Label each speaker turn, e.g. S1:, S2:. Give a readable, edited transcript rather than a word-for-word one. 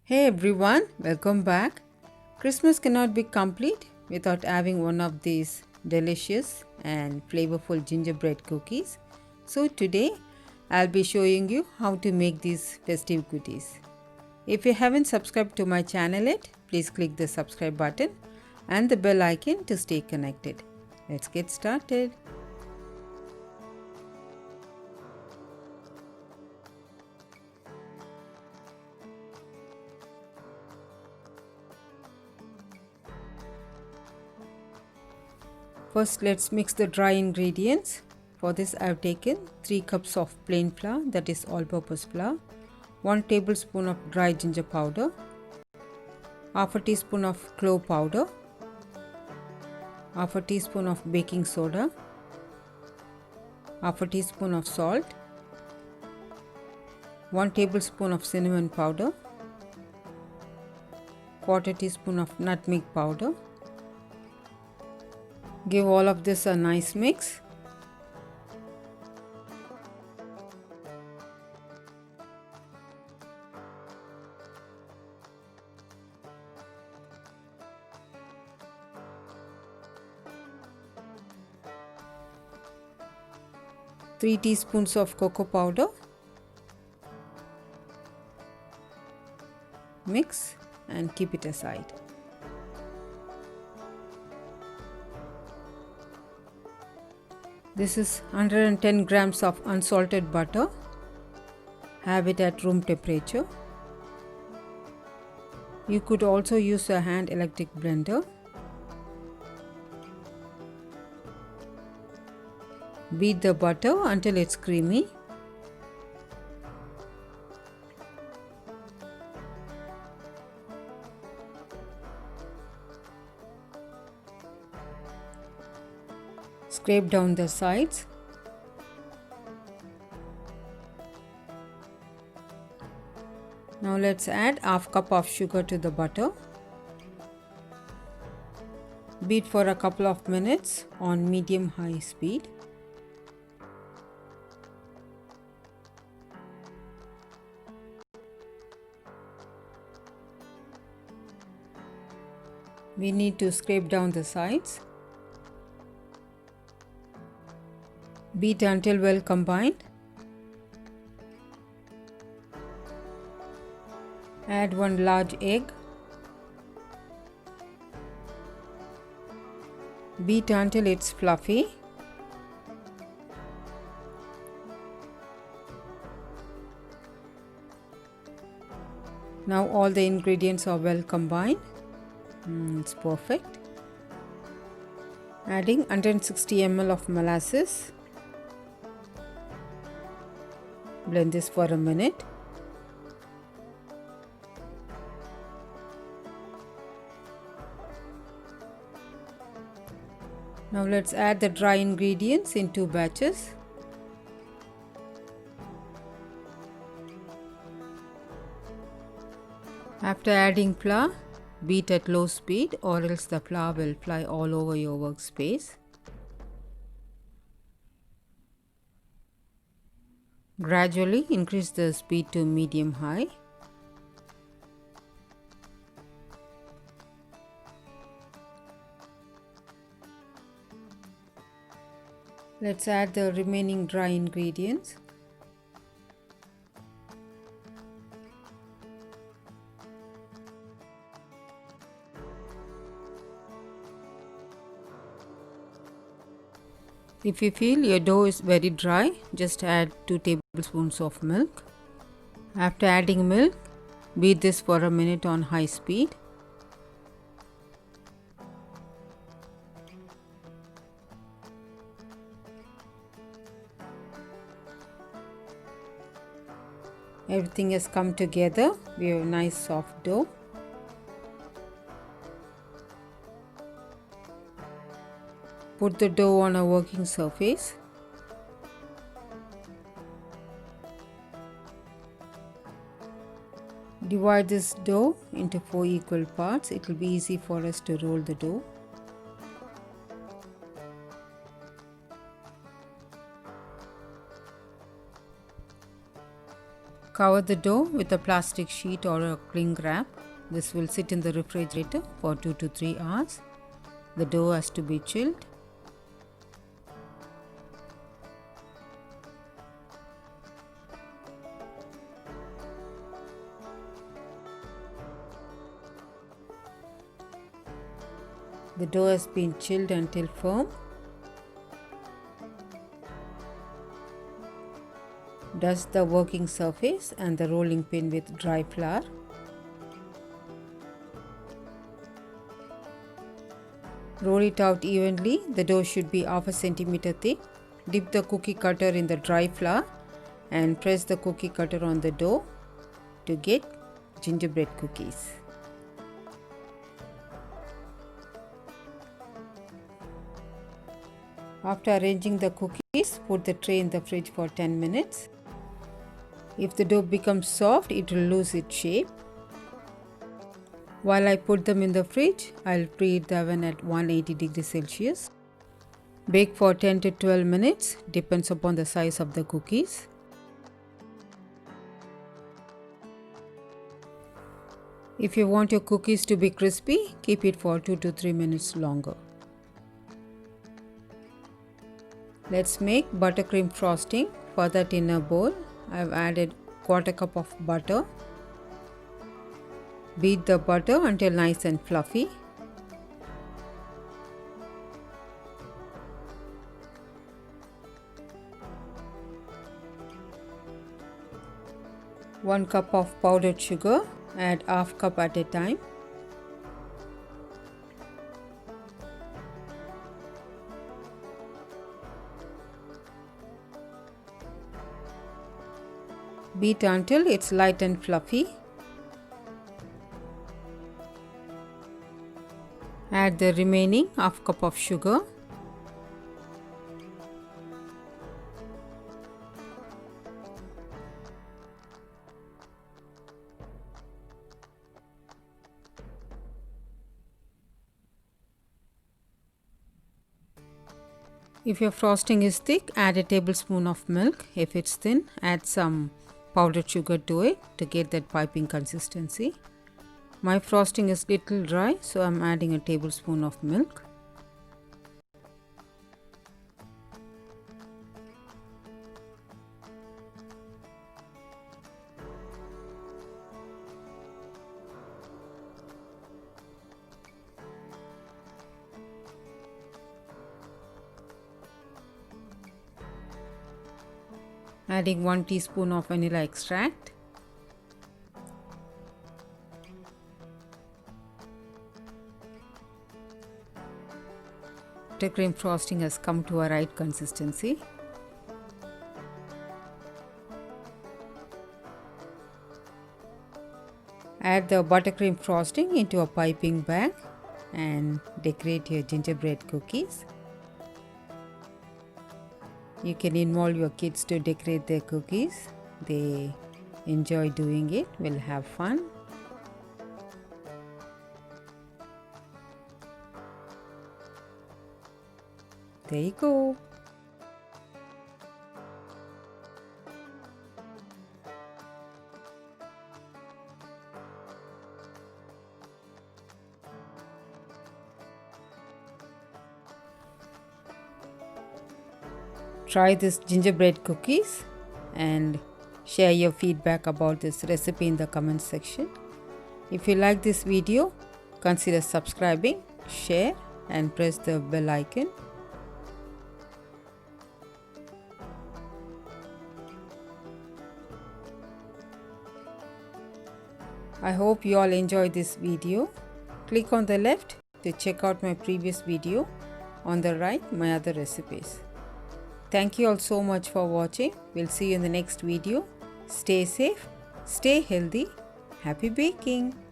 S1: Hey everyone, welcome back. Christmas cannot be complete without having one of these delicious and flavorful gingerbread cookies. So today I'll be showing you how to make these festive goodies. If you haven't subscribed to my channel yet, please click the subscribe button and the bell icon to stay connected. Let's get started. First, let's mix the dry ingredients. For this, I have taken 3 cups of plain flour, that is all-purpose flour, 1 tablespoon of dry ginger powder, half a teaspoon of clove powder, half a teaspoon of baking soda, half a teaspoon of salt, 1 tablespoon of cinnamon powder, quarter teaspoon of nutmeg powder. Give all of this a nice mix. Three teaspoons of cocoa powder. Mix and keep it aside. This is 110 grams of unsalted butter. Have it at room temperature. You could also use a hand electric blender. Beat the butter until it's creamy. Scrape down the sides. Now let's add half cup of sugar to the butter. Beat for a couple of minutes on medium-high speed. We need to scrape down the sides. Beat until well combined. Add 1 large egg. Beat until it's fluffy. Now all the ingredients are well combined. It's perfect. Adding 160 ml of molasses. Blend this for a minute. Now let's add the dry ingredients in 2 batches. After adding flour, beat at low speed or else the flour will fly all over your workspace. Gradually increase the speed to medium-high. Let's add the remaining dry ingredients. If you feel your dough is very dry, just add 2 tablespoons of milk. After adding milk, beat this for a minute on high speed. Everything has come together. We have a nice soft dough. Put the dough on a working surface. Divide this dough into 4 equal parts. It will be easy for us to roll the dough. Cover the dough with a plastic sheet or a cling wrap. This will sit in the refrigerator for 2 to 3 hours. The dough has to be chilled. The dough has been chilled until firm. Dust the working surface and the rolling pin with dry flour. Roll it out evenly. The dough should be half a centimeter thick. Dip the cookie cutter in the dry flour and press the cookie cutter on the dough to get gingerbread cookies. After arranging the cookies, put the tray in the fridge for 10 minutes. If the dough becomes soft, it will lose its shape. While I put them in the fridge, I'll preheat the oven at 180 degrees Celsius. Bake for 10 to 12 minutes, depends upon the size of the cookies. If you want your cookies to be crispy, keep it for 2 to 3 minutes longer. Let's make buttercream frosting. For that, in a bowl, I've added 1/4 cup of butter. Beat the butter until nice and fluffy. One cup of powdered sugar. Add half cup at a time. Beat until it's light and fluffy. Add the remaining half cup of sugar. If your frosting is thick, add a tablespoon of milk. If it's thin, add some powdered sugar to it to get that piping consistency. My frosting is little dry, so I'm adding a tablespoon of milk. Adding 1 teaspoon of vanilla extract. Buttercream frosting has come to a right consistency. Add the buttercream frosting into a piping bag and decorate your gingerbread cookies. You can involve your kids to decorate their cookies. They enjoy doing it, will have fun. There you go. Try this gingerbread cookies and share your feedback about this recipe in the comment section. If you like this video, consider subscribing, share and press the bell icon. I hope you all enjoyed this video. Click on the left to check out my previous video. On the right, my other recipes. Thank you all so much for watching. We'll see you in the next video. Stay safe, stay healthy. Happy baking!